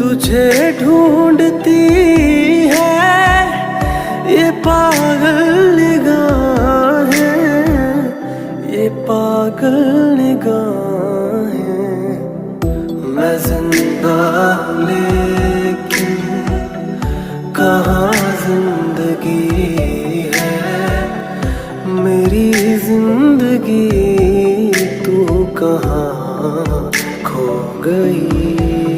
तुझे ढूंढती है ये पागल निगाहें, ये पागल निगाहें। मैं जिंदा लेकिन कहाँ जिंदगी है, मेरी जिंदगी तू कहाँ खो गई।